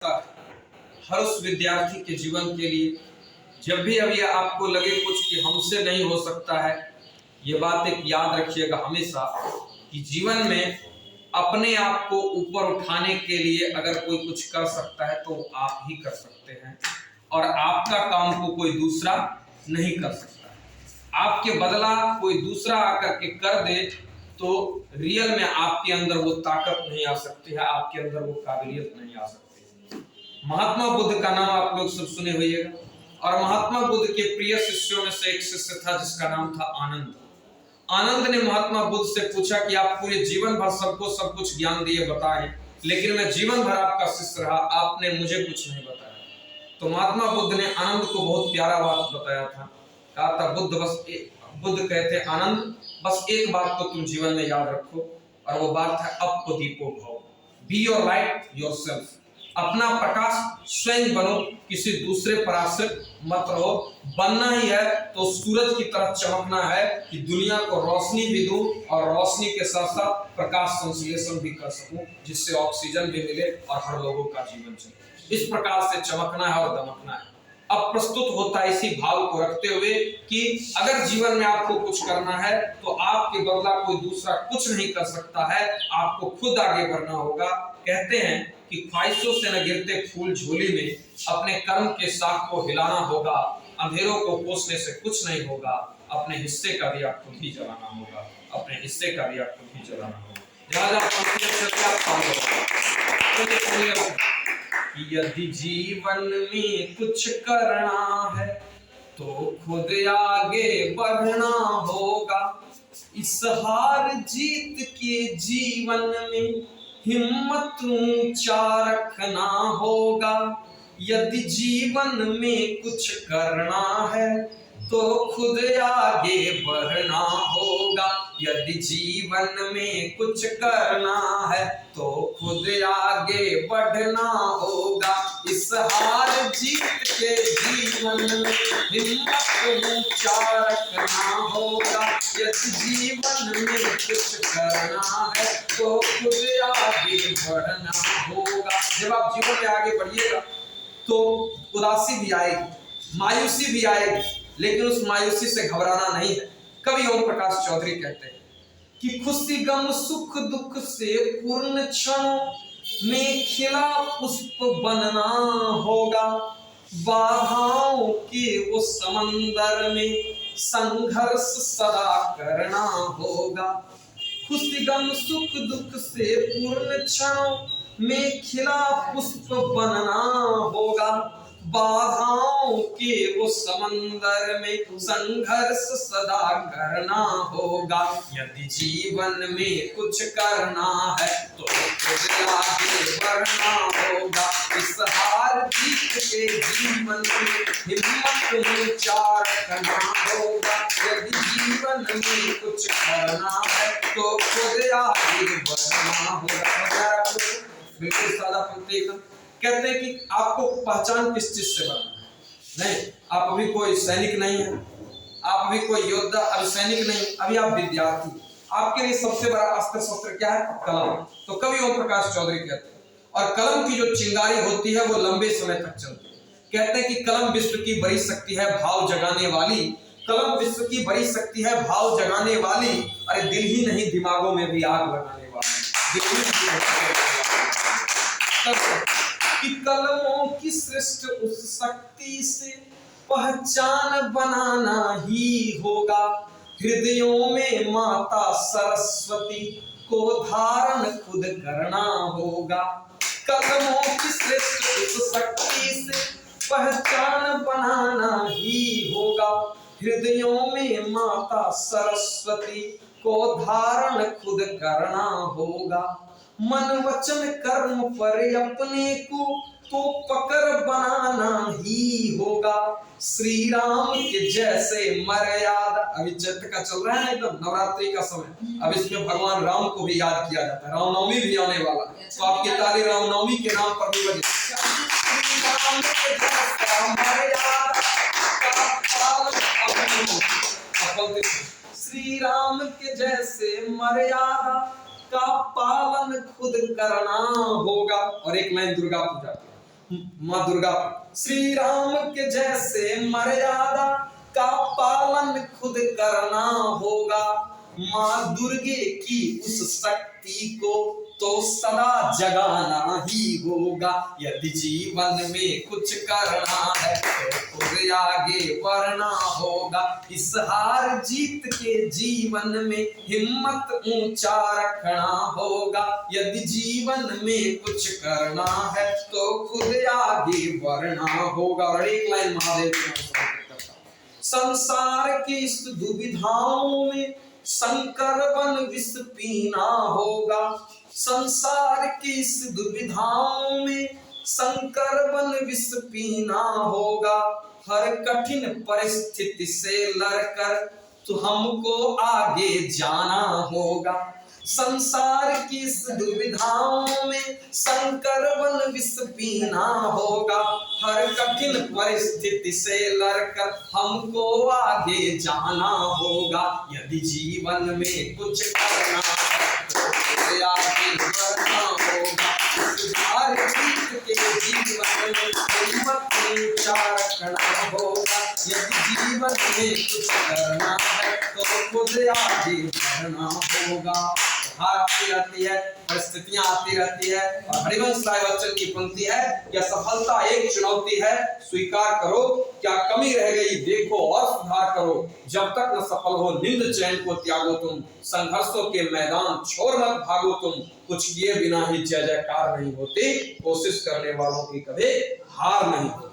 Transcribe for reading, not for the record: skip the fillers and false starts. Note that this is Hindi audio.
हर उस विद्यार्थी के जीवन के लिए जब भी अभी आपको लगे कुछ कि हमसे नहीं हो सकता है, ये बात एक याद रखिएगा हमेशा कि जीवन में अपने आप को ऊपर उठाने के लिए अगर कोई कुछ कर सकता है तो आप ही कर सकते हैं और आपका काम को कोई दूसरा नहीं कर सकता। आपके बदला कोई दूसरा आकर के कर दे तो रियल में आपके अंदर वो ताकत नहीं आ सकती है, आपके अंदर वो काबिलियत नहीं आ सकती। महात्मा बुद्ध का नाम आप लोग सब सुने होइएगा और महात्मा बुद्ध के प्रिय शिष्यों में से एक शिष्य था जिसका नाम था आनंद। आनंद ने महात्मा बुद्ध से पूछा कि आप पूरे जीवन भर सबको सब कुछ ज्ञान दिए बताएं, लेकिन मैं जीवन भर आपका शिष्य रहा, आपने मुझे कुछ नहीं बताया। तो महात्मा बुद्ध ने आनंद को बहुत प्यारा बात बताया था, कहा था बुद्ध कहते आनंद बस एक बात को तुम जीवन में याद रखो और वो बात है अप दीपो भव, बी योर लाइट योरसेल्फ। अपना प्रकाश स्वयं बनो, किसी दूसरे पर आश्रित मत रहो। बनना ही है तो सूरज की तरह चमकना है कि दुनिया को रोशनी भी दूं और रोशनी के साथ साथ प्रकाश संश्लेषण भी कर सकूं, जिससे ऑक्सीजन भी मिले और हर लोगों का जीवन चले। इस प्रकार से चमकना है और दमकना है। अब प्रस्तुत होता है इसी भाव को रखते हुए कि अगर जीवन में आपको कुछ करना है तो आपके बदला कोई दूसरा कुछ नहीं कर सकता है, आपको खुद आगे बढ़ना होगा। कहते हैं कि ख्वाहिशों से न गिरते फूल झोली में, अपने कर्म के साथ को हिलाना होगा। अंधेरों को पोसने से कुछ नहीं होगा, अपने हिस्से का दिया खुद ही जलाना होगा, अपने हिस्से का दिया खुद ही जलाना होगा। यदि जीवन में कुछ करना है तो खुद आगे बढ़ना होगा। इस हार जीत के जीवन में हिम्मत ऊंचा रखना होगा। यदि जीवन में कुछ करना है तो खुद आगे बढ़ना होगा। यदि जीवन में कुछ करना है तो खुद आगे बढ़ना होगा। इस हार जीत के जीवन में हिम्मत ऊंचा रखना होगा। यदि जीवन में कुछ करना है तो खुद आगे बढ़ना होगा। जब आप जीवन में आगे बढ़िएगा तो उदासी भी आएगी, मायूसी भी आएगी, लेकिन उस मायूसी से घबराना नहीं है। कवि ओम प्रकाश चौधरी कहते हैं कि खुशी गम सुख दुख से पूर्ण क्षणों में खिला पुष्प बनना होगा। बाधाओं के वो समंदर में संघर्ष सदा करना होगा। खुशी गम सुख दुख से पूर्ण क्षणों में खिला पुष्प बनना होगा। बाधाओं के वो समंदर में संघर्ष सदा करना होगा। यदि जीवन में कुछ करना है तो खुद आगे बढ़ना होगा। इस हार जीत के जीवन में हिम्मत ऊंचा रखना होगा। यदि जीवन में कुछ करना है तो खुद आगे बढ़ना होगा। बिल्कुल सादा पंक्ति कहते हैं कि आपको पहचान किस चीज से बनना है। नहीं, आप अभी कोई सैनिक नहीं है, आप अभी कोई योद्धा, अभी सैनिक नहीं, अभी आप विद्यार्थी। आपके लिए सबसे बड़ा अस्त्र शस्त्र क्या है? कलम। तो कवि ओम प्रकाश चौधरी कहते हैं और कलम की जो चिंगारी होती है वो लंबे समय तक चलती है। कहते हैं कि कलम विश्व की बड़ी शक्ति है भाव जगाने वाली। कलम विश्व की बड़ी शक्ति है भाव जगाने वाली। अरे दिल ही नहीं दिमागों में भी आग लगाने वाली। कि कलमों की सृष्टि उस शक्ति से पहचान बनाना ही होगा। हृदयों में माता सरस्वती को धारण खुद करना होगा। कलमों की सृष्टि उस शक्ति से पहचान बनाना ही होगा। हृदयों में माता सरस्वती को धारण खुद करना होगा। मन वचन कर्म पर अपने को तो पकड़ बनाना ही होगा। श्री राम के जैसे मर्यादा, अभी चैत्र का चल रहा है ना, एकदम नवरात्रि का समय। अब इसमें भगवान राम को भी याद किया जाता है, रामनवमी भी आने वाला है, तो आपकी ताली रामनवमी के नाम पर भी बजे। श्री राम के जैसे मर्यादा का पालन खुद करना होगा। और एक लाइन दुर्गा पूजा, माँ दुर्गा, श्री राम के जैसे मर्यादा का पालन खुद करना होगा। माँ दुर्गे की उस शक्ति को तो सदा जगाना ही होगा। यदि जीवन में कुछ करना है तो खुद आगे बढ़ना होगा। इस हार जीत के जीवन में हिम्मत ऊंचा रखना होगा। यदि जीवन में कुछ करना है तो खुद आगे बढ़ना होगा। और एक लाइन महादेव की, संसार की इस दुविधाओं में शंकर बन विष पीना होगा। संसार की इस दुविधाओं में शंकर बन विष पीना होगा। हर कठिन परिस्थिति से लड़कर तो हमको आगे जाना होगा। संसार की इस दुविधाओं में शंकर बन विष पीना होगा। हर कठिन परिस्थिति से लड़कर हमको आगे जाना होगा। यदि जीवन में कुछ करना है तो आगे बढ़ना होगा। हर जीत के जीवन में हिम्मत ऊंचा रखना होगा। यदि जीवन में कुछ करना है तो खुद आगे बढ़ना होगा। हार आती रहती है, परिस्थितियां आती रहती है, और हरिवंश राय बच्चन की पंक्ति है कि सफलता एक चुनौती है, स्वीकार करो, क्या कमी रह गई देखो और सुधार करो। जब तक न सफल हो निंद चैन को त्यागो तुम, संघर्षों के मैदान छोड़ मत भागो तुम। कुछ किए बिना ही जय जयकार नहीं होती, कोशिश करने वालों की कभी हार नहीं होती।